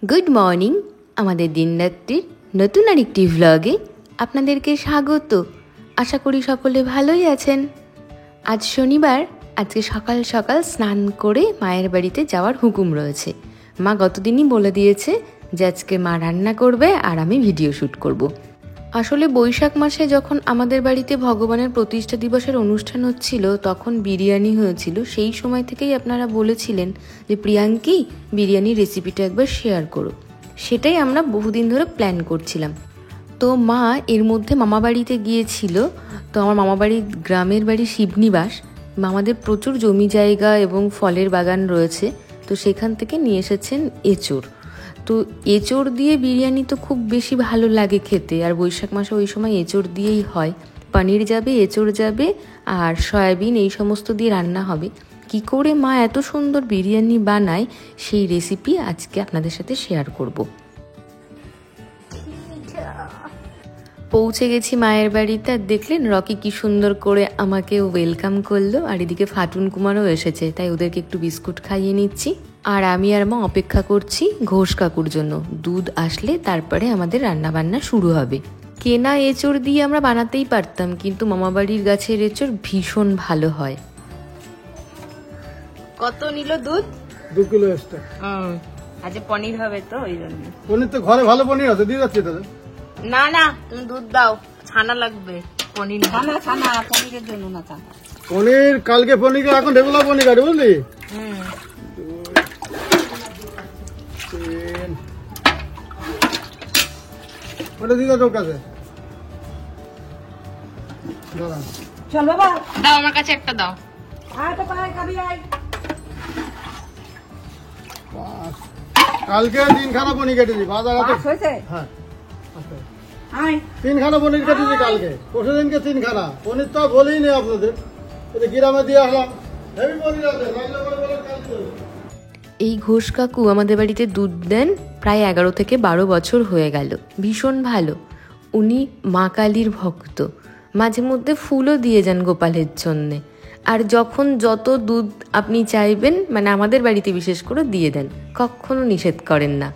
Good morning. আমাদের দিনরাত্রির নতুন আরেকটি ভ্লগে আপনাদেরকে স্বাগত। আশা করি সকলে ভালোই আছেন। আজ শনিবার, আজকে সকাল সকাল স্নান করে মায়ের বাড়িতে যাওয়ার হুকুম রয়েছে। মা গতদিনই বলে দিয়েছে যে আজকে মা রান্না করবে আর আমি ভিডিও শ্যুট করব। আসলে বৈশাখ মাসে যখন আমাদের বাড়িতে ভগবানের প্রতিষ্ঠা দিবসের অনুষ্ঠান হচ্ছিল তখন বিরিয়ানি হয়েছিল। সেই সময় থেকেই আপনারা বলেছিলেন যে প্রিয়াঙ্কি বিরিয়ানির রেসিপিটা একবার শেয়ার করো। সেটাই আমরা বহুদিন ধরে প্ল্যান করছিলাম। তো মা এর মধ্যে মামা বাড়িতে গিয়েছিল। তো আমার মামা বাড়ির গ্রামের বাড়ি শিবনিবাস। আমাদের প্রচুর জমি জায়গা এবং ফলের বাগান রয়েছে, তো সেখান থেকে নিয়ে এসেছেন এঁচোড়। তো এঁচোড় দিয়ে বিরিয়ানি তো খুব বেশি ভালো লাগে খেতে, আর বৈশাখ মাসে ওই সময় এঁচোড় দিয়েই হয়। পনির যাবে, এঁচোড় যাবে আর সয়াবিন, এই সমস্ত দিয়ে রান্না হবে। কি করে মা এত সুন্দর বিরিয়ানি বানায় সেই রেসিপি আজকে আপনাদের সাথে শেয়ার করব। পৌঁছে গেছি মায়ের বাড়িতে, আর দেখলেন রকি কি সুন্দর করে আমাকে ওয়েলকাম করলো। আর এদিকে ফাটুন কুমারও এসেছে, তাই ওদেরকে একটু বিস্কুট খাইয়ে নিচ্ছি। আর আমি আর মা অপেক্ষা করছি ঘোষ কাকুর জন্য। দুধ আসলে তারপরে আমাদের রান্না বান্না শুরু হবে। কেনা এঁচোড় দিয়ে আমরা বানাতেই পারতাম, কিন্তু মামা বাড়ির গাছের এঁচোড় ভীষণ ভালো হয়। কত নিল দুধ? 2 কিলো এক্সট্রা। আজ পনির হবে তো ওই জন্য। পনির তো ঘরে ভালো পনির আছে, দিয়ে যাচ্ছে তাহলে। না না, তুমি দুধ দাও, ছানা লাগবে। পনির ছানা পনিরের জন্য না ছানা। পনির কালকে পনির, এখন রেগুলার পনির আছে বুঝলি। ওটা দিয়ে দাও তোর কাছে। চল বাবা, দাও আমার কাছে একটা দাও। আয় তো পায় খাবি আয়। কালকে 3খানা পনির কেটেছি বাজার আছে। হয়েছে? হ্যাঁ, আয় 3খানা পনির কেটেছি কালকে। পরশুদিনকে 3খানা পনির তো বলেই নেই আপনাদের। এটা গ্রামে দিয়ে আসলাম, হেভি পনির আছে। এই ঘোষ কাকু আমাদের বাড়িতে দুধ দেন প্রায় 11 থেকে 12 বছর হয়ে গেল। ভীষণ ভালো। উনি মা কালীর ভক্ত, মাঝে মধ্যে ফুলও দিয়ে যান গোপালের জন্যে। আর যখন যত দুধ আপনি চাইবেন, মানে আমাদের বাড়িতে বিশেষ করে দিয়ে দেন, কখনো নিষেধ করেন না।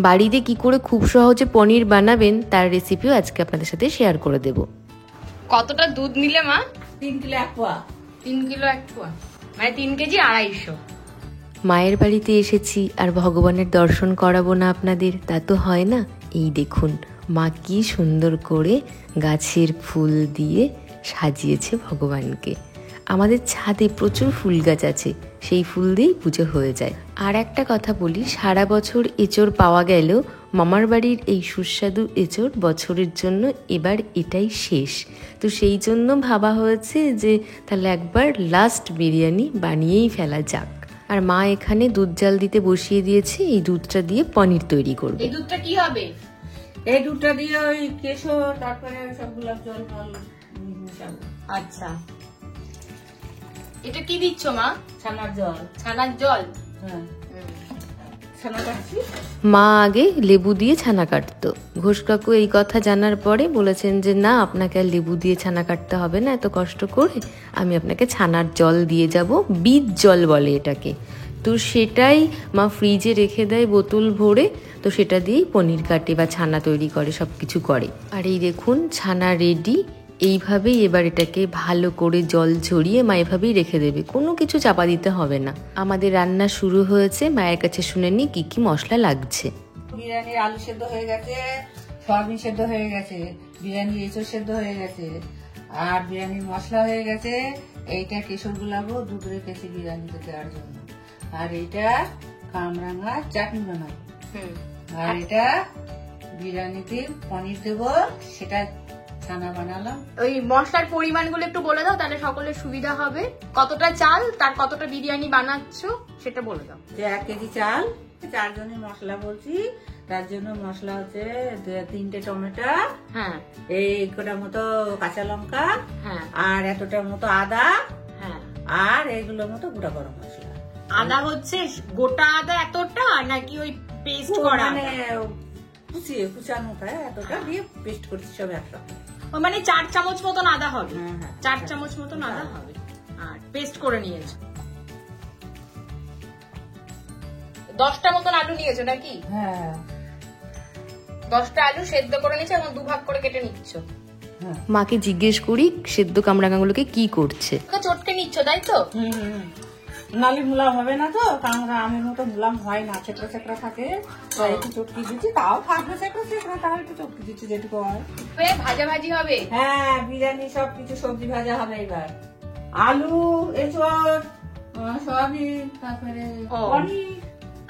বাড়িতে কি করে খুব সহজে পনির বানাবেন তার রেসিপিও আজকে আপনাদের সাথে শেয়ার করে দেব। কতটা দুধ নিলে মা? 3 কিলো 1 পোয়া। 3 কিলো 1 পোয়া, মানে 3 কেজি 250। মায়ের বাড়িতে এসেছি আর ভগবানের দর্শন করাবো না আপনাদের, তা তো হয় না। এই দেখুন মা কি সুন্দর করে গাছের ফুল দিয়ে সাজিয়েছে ভগবানকে। আমাদের ছাদে প্রচুর ফুল গাছ আছে, সেই ফুল দিয়েই পুজো হয়ে যায়। আর একটা কথা বলি, সারা বছর এঁচোড় পাওয়া গেলেও মামার বাড়ির এই সুস্বাদু এঁচোড় বছরের জন্য এবার এটাই শেষ। তো সেই জন্য ভাবা হয়েছে যে তাহলে একবার লাস্ট বিরিয়ানি বানিয়েই ফেলা যাক। আর মা এখানে দুধ জাল দিতে বসিয়ে দিয়েছে, এই দুধটা দিয়ে পনির তৈরি করবে। এই দুধটা কি হবে? এই দুধটা দিয়ে ওই কেশর, তারপরে সব গোলাপ জল মিশাবো। আচ্ছা, এটা কি দিচ্ছ মা? ছানার জল। ছানার জল? হ্যাঁ, ছানা কাটছি। মা আগে লেবু দিয়ে ছানা কাটতো। ঘোষ কাকু এই কথা জানার পরে বলেছেন যে না, আপনাকে আর লেবু দিয়ে ছানা কাটতে হবে না এত কষ্ট করে, আমি আপনাকে ছানার জল দিয়ে যাব। বীজ জল বলে এটাকে। তো সেটাই মা ফ্রিজে রেখে দেয় বোতল ভরে, তো সেটা দিয়েই পনির কাটে বা ছানা তৈরি করে, সব কিছু করে। আর এই দেখুন ছানা রেডি। এইভাবেই এবার এটাকে ভালো করে জল ঝরিয়ে মা এভাবেই রেখে দেবে, কোনো কিছু চাপা দিতে হবে না। আমাদের রান্না শুরু হয়েছে, মায়ের কাছে শুনে নি কি কি মশলা লাগছে। বিরিয়ানির আলু সেদ্ধ হয়ে গেছে, সয়াবিন সেদ্ধ হয়ে গেছে, বিরিয়ানির এঁচোড় সেদ্ধ হয়ে গেছে, আর বিরিয়ানির মশলা হয়ে গেছে। এইটা কেশর গুলাবো, দুধ রেখেছি বিরিয়ানিতে দেওয়ার জন্য। আর এইটা কামরাঙা চাটনি বানাবো। আর এটা বিরিয়ানিতে পনির দেবো, সেটা ছানা বানালাম। ওই মশলার পরিমাণগুলো একটু বলে দাও, তাহলে সকলের সুবিধা হবে। কতটা চাল, তার কতটা বিরিয়ানি বানাচ্ছো সেটা বলে দাও। যে 1 কেজি চাল, 4 জনের মশলা বলছি, তার জন্য মশলা হচ্ছে 3টে টমেটো, হ্যাঁ, এই কটা মতো কাঁচা লঙ্কা, হ্যাঁ, আর এতটা মতো আদা, হ্যাঁ, আর এইগুলো মতো গোটা গরম মশলা। আদা হচ্ছে গোটা আদা এতটা নাকি ওই পেস্ট করা? মানে কুচানোটা এতটা দিয়ে পেস্ট করছি সব একসাথে। ওই মানে 4 চামচ মতন আদা হবে। হ্যাঁ, হ্যাঁ, 4 চামচ মতন আদা হবে। আর পেস্ট করে নিয়েছো। 10টা মতন আলু নিয়েছো নাকি? হ্যাঁ 10টা আলু সেদ্ধ করে নিচ্ছ, এখন 2 ভাগ করে কেটে নিচ্ছ। হ্যাঁ মাকে জিজ্ঞেস করি সেদ্ধ কামরাঙাগুলোকে কি করছে। তো চটকে নিচ্ছ তাই তো? নালি মুলাম হবে না তো, কাঁকড়া আমের মতো মুলাম হয় না, ছেকড়া ছেকড়া থাকে, তাই একটু চটকি দিচ্ছি, তাও থাকবে ছেকড়া ছেকড়া, তাও একটু চটকি দিচ্ছি যেটুকু হয়। ভাজা ভাজি হবে। হ্যাঁ বিরিয়ানি সব কিছু সবজি ভাজা হবে এবার, আলু, এঁচড়, সয়াবিন, তারপরে ও। পনির।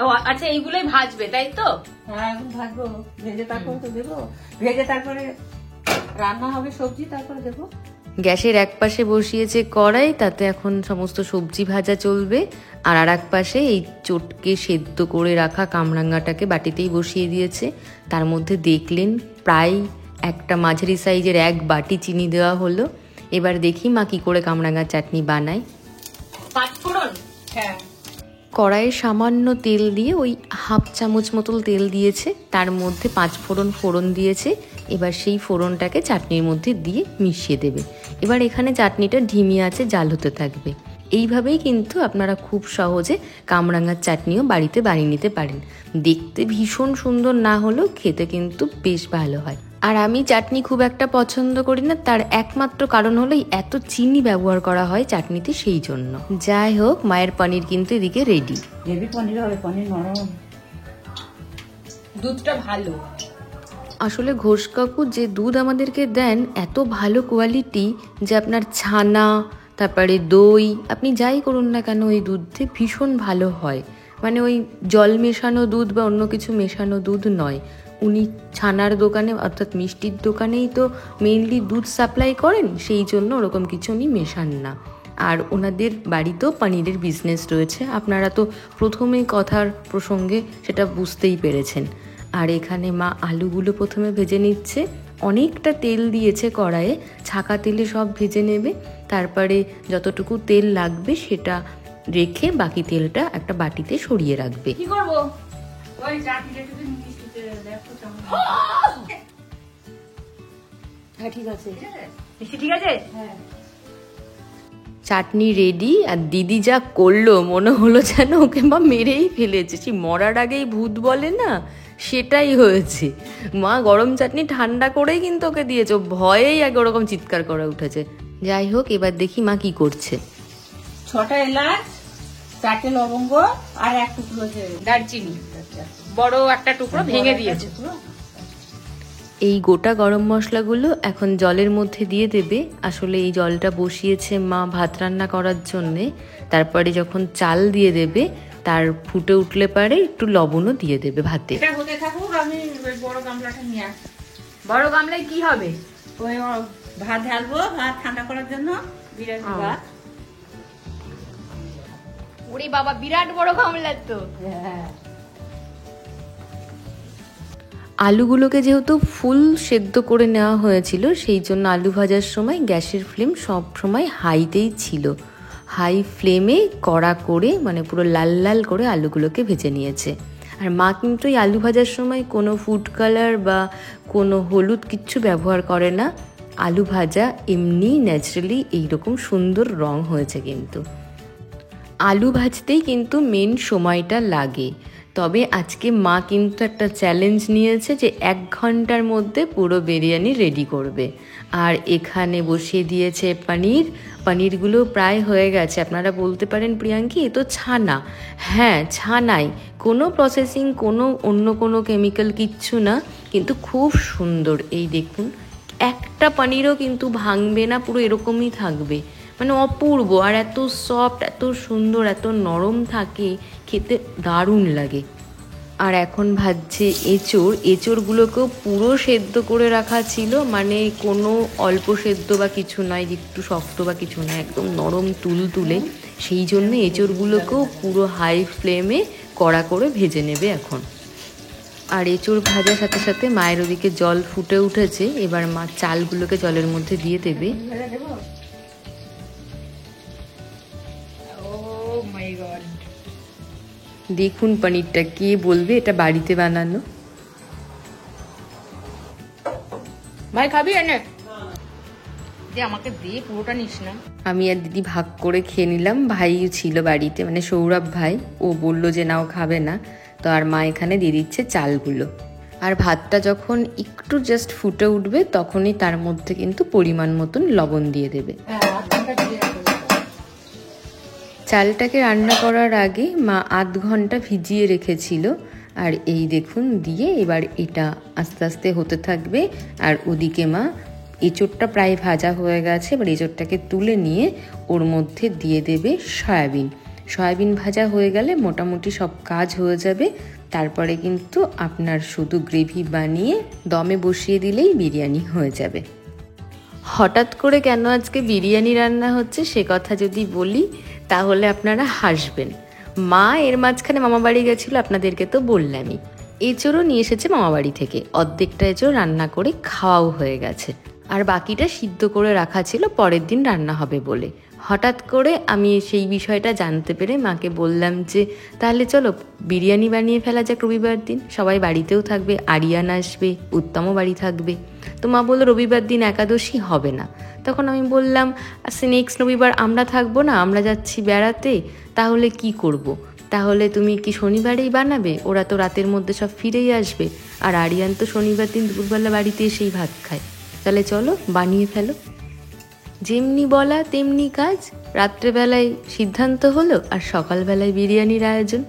ও আচ্ছা, এইগুলোই ভাজবে তাই তো? হ্যাঁ এখন ভাজবো, ভেজে তারপরে তো দেবো, ভেজে তারপরে রান্না হবে সবজি, তারপরে দেবো। গ্যাসের এক পাশে বসিয়েছে কড়াই, তাতে এখন সমস্ত সবজি ভাজা চলবে, আর এক পাশে এই চটকে সেদ্ধ করে রাখা কামরাঙ্গাটাকে বাটিতেই বসিয়ে দিয়েছে। তার মধ্যে দেখলেন প্রায় একটা মাঝারি সাইজের 1 বাটি চিনি দেওয়া হলো। এবার দেখি মা কি করে কামরাঙ্গার চাটনি বানায়। 5 ফোড়ন। হ্যাঁ কড়াইয়ে সামান্য তেল দিয়ে ওই হাফ চামচ মতন তেল দিয়েছে, তার মধ্যে 5 ফোড়ন দিয়েছে। এবার সেই ফোড়নটাকে চাটনির মধ্যে দিয়ে মিশিয়ে দেবে। এবার এখানে চাটনিটা ঢিমি আছে জাল হতে থাকবে। এইভাবেই কিন্তু আপনারা খুব সহজে কামরাঙার চাটনিও বাড়িতে বানিয়ে নিতে পারেন। দেখতে ভীষণ সুন্দর না হলেও খেতে কিন্তু বেশ ভালো হয়। আর আমি চাটনি খুব একটা পছন্দ করি না, তার একমাত্র কারণ হলো এত চিনি ব্যবহার করা হয় চাটনিতে, সেই জন্য। যাই হোক, মায়ের পনির কিন্তু এদিকে রেডি। হেভি পনির হবে, পনির নরম। দুধটা ভালো। আসলে ঘোষ কাকু যে দুধ আমাদেরকে দেন এত ভালো কোয়ালিটি যে আপনার ছানা, তারপরে দই, আপনি যাই করুন না কেন ওই দুধে ভীষণ ভালো হয়। মানে ওই জল মেশানো দুধ বা অন্য কিছু মেশানো দুধ নয়। উনি ছানার দোকানে অর্থাৎ মিষ্টির দোকানেই তো মেইনলি দুধ সাপ্লাই করেন, সেই জন্য ওরকম কিছু উনি মেশান না। আর ওনাদের বাড়িতেও পনিরের বিজনেস রয়েছে, আপনারা তো প্রথমেই কথার প্রসঙ্গে সেটা বুঝতেই পেরেছেন। আর এখানে মা আলুগুলো প্রথমে ভেজে নিচ্ছে, অনেকটা তেল দিয়েছে কড়াইয়ে, ছাকা তেলে সব ভেজে নেবে। তারপরে যতটুকু তেল লাগবে সেটা রেখে বাকি তেলটা একটা বাটিতে সরিয়ে রাখবে। কি করবো? ওই চাটনিটা একটু মিষ্টিতে দেখো কেমন। হ্যাঁ ঠিক আছে। মিষ্টি ঠিক আছে? হ্যাঁ চাটনি রেডি। আর দিদি যা করলো মনে হলো যেন ওকে মা মেরেই ফেলেছে। সেই মরার আগেই ভূত বলে না, সেটাই হয়েছে। মা গরম চাটনি ঠান্ডা করেই কিন্তু ওকে দিয়েছে, ও ভয়েই আগে ওরকম চিৎকার করে উঠেছে। যাই হোক, এবার দেখি মা কি করছে। 6টা এলাচ, 4টে লবঙ্গ আর 1 টুকরো দারচিনি বড় একটা টুকরো ভেঙে দিয়েছে। এই গোটা গরম মশলাগুলো এখন জলের মধ্যে দিয়ে দেবে। আসলে এই জলটা বসিয়েছে মা ভাত রান্না করার জন্যে। তারপরে যখন চাল দিয়ে দেবে, তার ফুটে উঠলে পারে একটু লবণও দিয়ে দেবে ভাতে। এটা হতে থাকুক, আমি ওই বড় গামলাটা নিয়ে আসি। বড় গামলায় কি হবে? ওই ভাত ঢালবো, ভাত ঠান্ডা করার জন্য, বিরিয়ানি ভাত। ওরে বাবা, বিরাট বড় গামলা তো। হ্যাঁ আলুগুলোকে যেহেতু ফুল সেদ্ধ করে নেওয়া হয়েছিল, সেই জন্য আলু ভাজার সময় গ্যাসের ফ্লেম সব সময় হাইতেই ছিল। হাই ফ্লেমে কড়া করে, মানে পুরো লাল লাল করে আলুগুলোকে ভেজে নিয়েছে। আর মা কিন্তু এই আলু ভাজার সময় কোনো ফুড কালার বা কোনো হলুদ কিচ্ছু ব্যবহার করে না। আলু ভাজা এমনি ন্যাচারালি এইরকম সুন্দর রং হয়েছে। কিন্তু আলু ভাজতেই কিন্তু মেন সময়টা লাগে। তবে আজকে মা কিন্তু একটা চ্যালেঞ্জ নিয়েছে যে 1 ঘন্টার মধ্যে পুরো বিরিয়ানি রেডি করবে। আর এখানে বসিয়ে দিয়েছে পনিরগুলো প্রায় হয়ে গেছে। আপনারা বলতে পারেন প্রিয়াঙ্কি এ তো ছানা। হ্যাঁ ছানাই, কোনো প্রসেসিং, কোনো অন্য কোনো কেমিক্যাল কিচ্ছু না, কিন্তু খুব সুন্দর। এই দেখুন, একটা পনিরও কিন্তু ভাঙবে না, পুরো এরকমই থাকবে, মানে অপূর্ব। আর এত সফট, এত সুন্দর, এত নরম থাকে, খেতে দারুণ লাগে। আর এখন ভাজছে এঁচড়গুলোকেও পুরো সেদ্ধ করে রাখা ছিল, মানে কোনো অল্প সেদ্ধ বা কিছু নয়, একটু শক্ত বা কিছু নয়, একদম নরম তুলে। সেই জন্য এঁচড়গুলোকেও পুরো হাই ফ্লেমে কড়া করে ভেজে নেবে এখন। আর এঁচড় ভাজার সাথে সাথে মায়ের ওদিকে জল ফুটে উঠেছে। এবার মা চালগুলোকে জলের মধ্যে দিয়ে দেবে। দেখুন পনিরটা, কে বলবে এটা বাড়িতে বানানো। ভাই খাবি এনে? যে আমাকে দিয়ে পুরোটা নিস না। আমি আর দিদি ভাগ করে খেয়ে নিলাম। ভাই ছিল বাড়িতে, মানে সৌরভ ভাই, ও বললো যে নাও খাবে না, তো আর মা এখানে দিয়ে দিচ্ছে চালগুলো। আর ভাতটা যখন একটু জাস্ট ফুটে উঠবে তখনই তার মধ্যে কিন্তু পরিমাণ মতন লবণ দিয়ে দেবে। চালটাকে রান্না করার আগে মা আধ ঘন্টা ভিজিয়ে রেখেছিল, আর এই দেখুন দিয়ে এবার এটা আস্তে আস্তে হতে থাকবে। আর ওদিকে মা এঁচোড়টা প্রায় ভাজা হয়ে গেছে, এবার এঁচোড়টাকে তুলে নিয়ে ওর মধ্যে দিয়ে দেবে সয়াবিন। সয়াবিন ভাজা হয়ে গেলে মোটামুটি সব কাজ হয়ে যাবে। তারপরে কিন্তু আপনার শুধু গ্রেভি বানিয়ে দমে বসিয়ে দিলেই বিরিয়ানি হয়ে যাবে। হঠাৎ করে কেন আজকে বিরিয়ানি রান্না হচ্ছে সে কথা যদি বলি তাহলে আপনারা হাসবেন। মা এর মাঝখানে মামাবাড়ি গেছিলো, আপনাদেরকে তো বললামই। এঁচোড়ও নিয়ে এসেছে মামাবাড়ি থেকে, অর্ধেকটা এঁচোড় রান্না করে খাওয়াও হয়ে গেছে, আর বাকিটা সিদ্ধ করে রাখা ছিল পরের দিন রান্না হবে বলে। হঠাৎ করে আমি সেই বিষয়টা জানতে পেরে মাকে বললাম যে তাহলে চলো বিরিয়ানি বানিয়ে ফেলা যাক রবিবার দিন, সবাই বাড়িতেও থাকবে, আরিয়ান আসবে, উত্তমও বাড়ি থাকবে। তো মা বললো রবিবার দিন একাদশী হবে না। তখন আমি বললাম আচ্ছা নেক্সট রবিবার আমরা থাকবো না, আমরা যাচ্ছি বেড়াতে, তাহলে কি করব। তাহলে তুমি কি শনিবারেই বানাবে, ওরা তো রাতের মধ্যে সব ফিরেই আসবে, আর আরিয়ান তো শনিবার দিন দুপুরবেলা বাড়িতে এসেই ভাত খায়, তাহলে চলো বানিয়ে ফেলো। যেমনি বলা তেমনি কাজ, রাত্রেবেলায় সিদ্ধান্ত হলো আর সকালবেলায় বিরিয়ানির আয়োজন।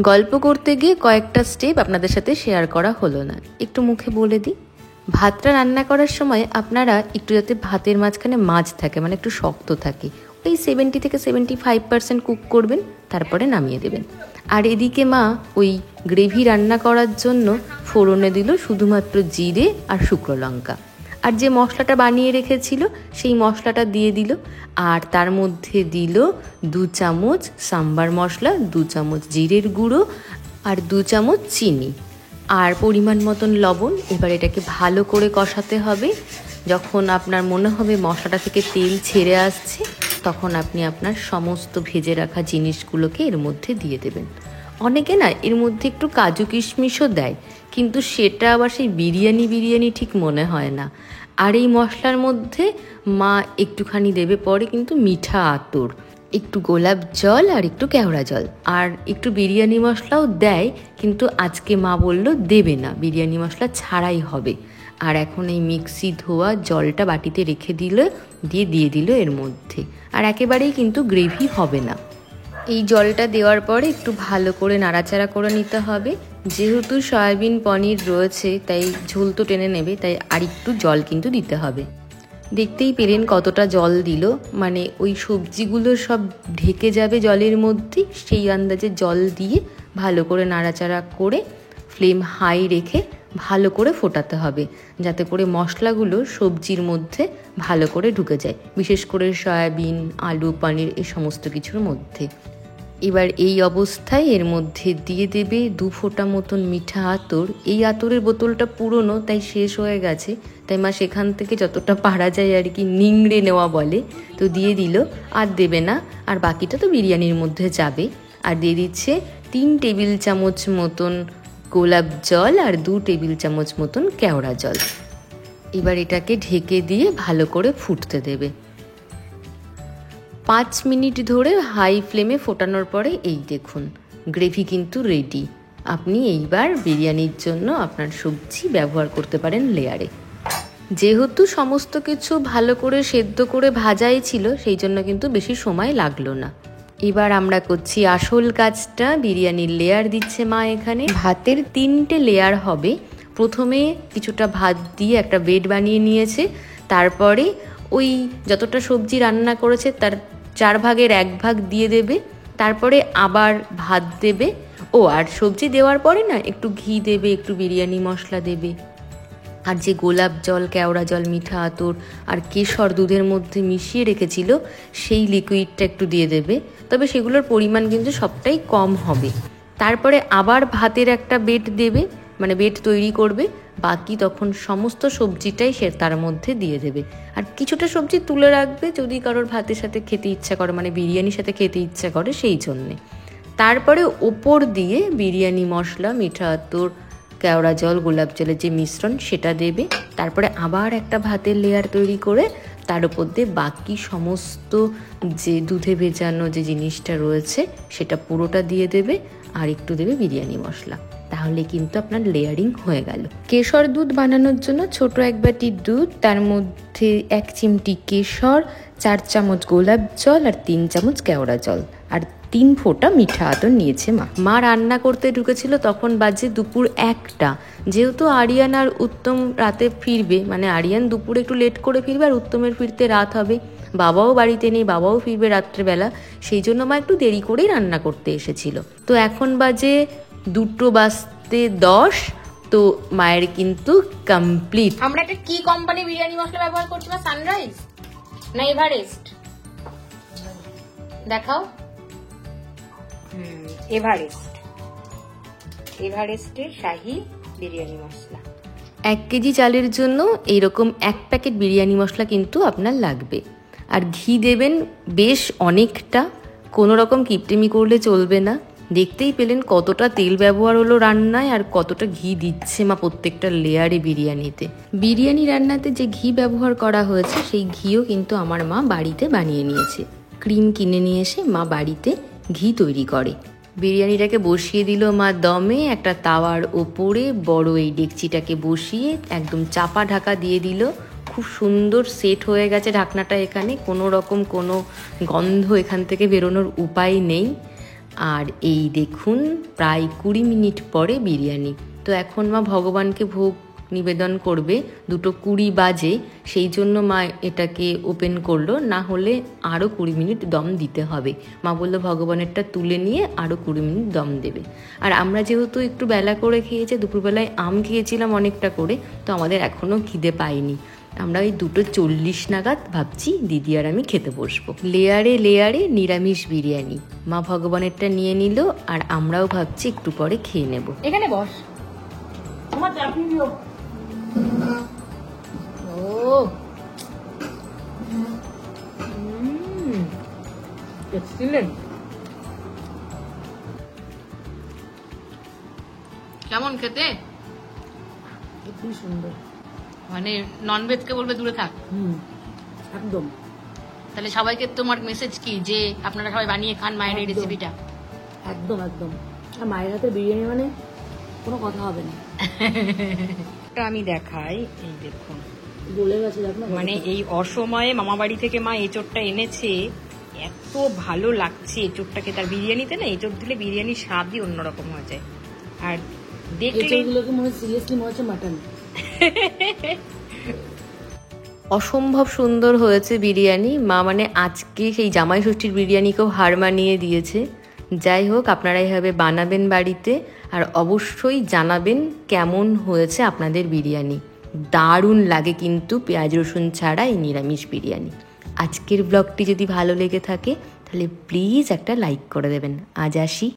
গল্প করতে গিয়ে কয়েকটা স্টেপ আপনাদের সাথে শেয়ার করা হলো না, একটু মুখে বলে দিই। ভাতটা রান্না করার সময় আপনারা একটু যাতে ভাতের মাঝখানে মাছ থাকে, মানে একটু শক্ত থাকে, ওই 70 থেকে 75% কুক করবেন, তারপরে নামিয়ে দেবেন। আর এদিকে মা ওই গ্রেভি রান্না করার জন্য ফোড়নে দিল শুধুমাত্র জিরে আর শুকনো লঙ্কা, আর যে মশলাটা বানিয়ে রেখেছিল সেই মশলাটা দিয়ে দিল, আর তার মধ্যে দিল 2 চামচ সাম্বার মশলা, 2 চামচ জিরের গুঁড়ো, আর 2 চামচ চিনি, আর পরিমাণ মতন লবণ। এবার এটাকে ভালো করে কষাতে হবে। যখন আপনার মনে হবে মশলাটা থেকে তেল ছেড়ে আসছে তখন আপনি আপনার সমস্ত ভেজে রাখা জিনিসগুলোকে এর মধ্যে দিয়ে দেবেন। অনেকে না এর মধ্যে একটু কাজু কিশমিশও দেয়, কিন্তু সেটা আবার সেই বিরিয়ানি ঠিক মনে হয় না। আর এই মশলার মধ্যে মা একটুখানি দেবে পরে কিন্তু মিঠা আতর, একটু গোলাপ জল আর একটু কেওড়া জল, আর একটু বিরিয়ানি মশলাও দেয়, কিন্তু আজকে মা বলল দেবে না, বিরিয়ানি মশলা ছাড়াই হবে। আর এখন এই মিক্সি ধোয়া জলটা বাটিতে রেখে দিয়ে দিল এর মধ্যে, আর একেবারেই কিন্তু গ্রেভি হবে না। এই জলটা দেওয়ার পরে একটু ভালো করে নাড়াচাড়া করে নিতে হবে। যেহেতু সয়াবিন পনির রয়েছে তাই ঝোল তো টেনে নেবে, তাই আর একটু জল কিন্তু দিতে হবে। দেখতেই পেলেন কতটা জল দিল, মানে ওই সবজিগুলো সব ঢেকে যাবে জলের মধ্যে, সেই আন্দাজে জল দিয়ে ভালো করে নাড়াচাড়া করে ফ্লেম হাই রেখে ভালো করে ফোটাতে হবে, যাতে করে মশলাগুলো সবজির মধ্যে ভালো করে ঢুকে যায়, বিশেষ করে সয়াবিন, আলু, পনির এই সমস্ত কিছুর মধ্যে। এবার এই অবস্থায় এর মধ্যে দিয়ে দেবে 2 ফোঁটা মতন মিঠা আতর। এই আতরের বোতলটা পুরনো তাই শেষ হয়ে গেছে, তাই মা সেখান থেকে যতটা পারা যায় আর কি নিংড়ে নেওয়া বলে, তো দিয়ে দিল, আর দেবে না, আর বাকিটা তো বিরিয়ানির মধ্যে যাবে। আর দিয়ে দিচ্ছে 3 টেবিল চামচ মতন গোলাপ জল আর 2 টেবিল চামচ মতন কেওড়া জল। এবার এটাকে ঢেকে দিয়ে ভালো করে ফুটতে দেবে। 5 মিনিট ধরে হাই ফ্লেমে ফোটানোর পরে এই দেখুন গ্রেভি কিন্তু রেডি। আপনি এইবার বিরিয়ানির জন্য আপনার সবজি ব্যবহার করতে পারেন লেয়ারে। যেহেতু সমস্ত কিছু ভালো করে সেদ্ধ করে ভাজাই ছিল সেই জন্য কিন্তু বেশি সময় লাগলো না। এবার আমরা করছি আসল কাজটা, বিরিয়ানির লেয়ার দিচ্ছে মা এখানে। ভাতের 3টে লেয়ার হবে। প্রথমে কিছুটা ভাত দিয়ে একটা বেড বানিয়ে নিয়েছে, তারপরে ওই যতটা সবজি রান্না করেছে তার 4 ভাগের 1 ভাগ দিয়ে দেবে, তারপরে আবার ভাত দেবে, আর সবজি দেওয়ার পরে না একটু ঘি দেবে, একটু বিরিয়ানি মশলা দেবে, আর যে গোলাপ জল, কেওড়া জল, মিঠা আতর আর কেশর দুধের মধ্যে মিশিয়ে রেখেছিল সেই লিকুইডটা একটু দিয়ে দেবে, তবে সেগুলোর পরিমাণ কিন্তু সবটাই কম হবে। তারপরে আবার ভাতের একটা বেড দেবে, মানে বেড তৈরি করবে, বাকি তখন সমস্ত সবজিটাই সে তার মধ্যে দিয়ে দেবে, আর কিছুটা সবজি তুলে রাখবে যদি কারোর ভাতের সাথে খেতে ইচ্ছা করে, মানে বিরিয়ানির সাথে খেতে ইচ্ছা করে সেই জন্যে। তারপরে ওপর দিয়ে বিরিয়ানি মশলা, মিঠা আতর, কেওড়া জল, গোলাপ জলের যে মিশ্রণ সেটা দেবে, তারপরে আবার একটা ভাতের লেয়ার তৈরি করে তার উপর দিয়ে বাকি সমস্ত যে দুধে ভেজানো যে জিনিসটা রয়েছে সেটা পুরোটা দিয়ে দেবে, আর একটু দেবে বিরিয়ানি মশলা। তাহলে কিন্তু আপনার লেয়ারিং হয়ে গেল। কেশর দুধ বানানোর জন্য ছোট এক বাটি দুধ, তার মধ্যে 1 চিমটি কেশর, 4 চামচ গোলাপ জল আর 3 চামচ কেওড়া জল আর 3 ফোঁটা মিঠা আতর নিয়েছে মা রান্না করতে ঢুকেছিল তখন বাজে দুপুর 1টা। যেহেতু আরিয়ান আর উত্তম রাতে ফিরবে, মানে আরিয়ান দুপুরে একটু লেট করে ফিরবে আর উত্তমের ফিরতে রাত হবে, বাবাও বাড়িতে নেই, বাবাও ফিরবে রাত্রেবেলা, সেই জন্য মা একটু দেরি করেই রান্না করতে এসেছিল। তো এখন বাজে 2:10, তো মায়ের কিন্তু কমপ্লিট। আমরা একটা কি কোম্পানি বিরিয়ানি মশলা ব্যবহার করছি বা সানরাইজ না এভারেস্ট দেখাও। এভারেস্টের শাহী বিরিয়ানি মশলা। 1 কেজি চালের জন্য এইরকম 1 প্যাকেট বিরিয়ানি মশলা কিন্তু আপনার লাগবে। আর ঘি দেবেন বেশ অনেকটা, কোনো রকম কিপটেমি করলে চলবে না। দেখতেই পেলেন কতটা তেল ব্যবহার হলো রান্নায় আর কতটা ঘি দিচ্ছে মা প্রত্যেকটা লেয়ারে বিরিয়ানিতে। বিরিয়ানি রান্নাতে যে ঘি ব্যবহার করা হয়েছে সেই ঘিও কিন্তু আমার মা বাড়িতে বানিয়ে নিয়েছে। ক্রিম কিনে নিয়ে এসে মা বাড়িতে ঘি তৈরি করে। বিরিয়ানিটাকে বসিয়ে দিল মা দমে, একটা তাওয়ার ওপরে বড় এই ডেকচিটাকে বসিয়ে একদম চাপা ঢাকা দিয়ে দিল। খুব সুন্দর সেট হয়ে গেছে ঢাকনাটা, এখানে কোনো রকম কোনো গন্ধ এখান থেকে বেরোনোর উপায় নেই। আর এই দেখুন প্রায় 20 মিনিট পরে বিরিয়ানি। তো এখন মা ভগবানকে ভোগ নিবেদন করবে, 2:20 বাজে, সেই জন্য মা এটাকে ওপেন করলো, না হলে আরও 20 মিনিট দম দিতে হবে। মা বললো ভগবানেরটা তুলে নিয়ে আরও 20 মিনিট দম দেবে। আর আমরা যেহেতু একটু বেলা করে খেয়েছি, দুপুরবেলায় আম খেয়েছিলাম অনেকটা করে, তো আমাদের এখনও খিদে পাইনি। আমরা ওই 2:40 নাগাদ ভাবছি দিদি আর আমি খেতে বসবো। লেয়ারে লেয়ারে নিরামিষ বিরিয়ানি মা ভগবানেরটা নিয়ে নিল, আর আমরাও ভাবছি একটু পরে খেয়ে নেব। এখানে বস। কেমন খেতে? খুব সুন্দর, মানে ননভেজ কে বলবে দূরে থাক। একদম। তাহলে সবাইকে তোমার মেসেজ কি, যে আপনারা সবাই বানিয়ে খান মায়ের এই রেসিপিটা? একদম একদম। আর মায়ের হাতে বিরিয়ানি মানে কোনো কথা হবে না। আমি দেখাই, এই দেখুন বলে গেছে দেখো, মানে এই অসময়ে মামা বাড়ি থেকে মা এঁচোড়টা এনেছে, এত ভালো লাগছে এঁচোড়টাকে। তার বিরিয়ানিতে না এঁচোড় দিলে বিরিয়ানির স্বাদই অন্যরকম হয়ে যায়। আর দেখলে এগুলোকে মনে সিরিয়াসলি মনে হচ্ছে মাটন। অসম্ভব সুন্দর হয়েছে বিরিয়ানি। মা মানে আজকে সেই জামাই ষষ্ঠীর বিরিয়ানিকেও হার মানিয়ে দিয়েছে। যাই হোক, আপনারা এইভাবে বানাবেন বাড়িতে, আর অবশ্যই জানাবেন কেমন হয়েছে আপনাদের বিরিয়ানি। দারুণ লাগে কিন্তু পেঁয়াজ রসুন ছাড়া এই নিরামিষ বিরিয়ানি। আজকের ব্লগটি যদি ভালো লেগে থাকে তাহলে প্লিজ একটা লাইক করে দেবেন। আজ আসি।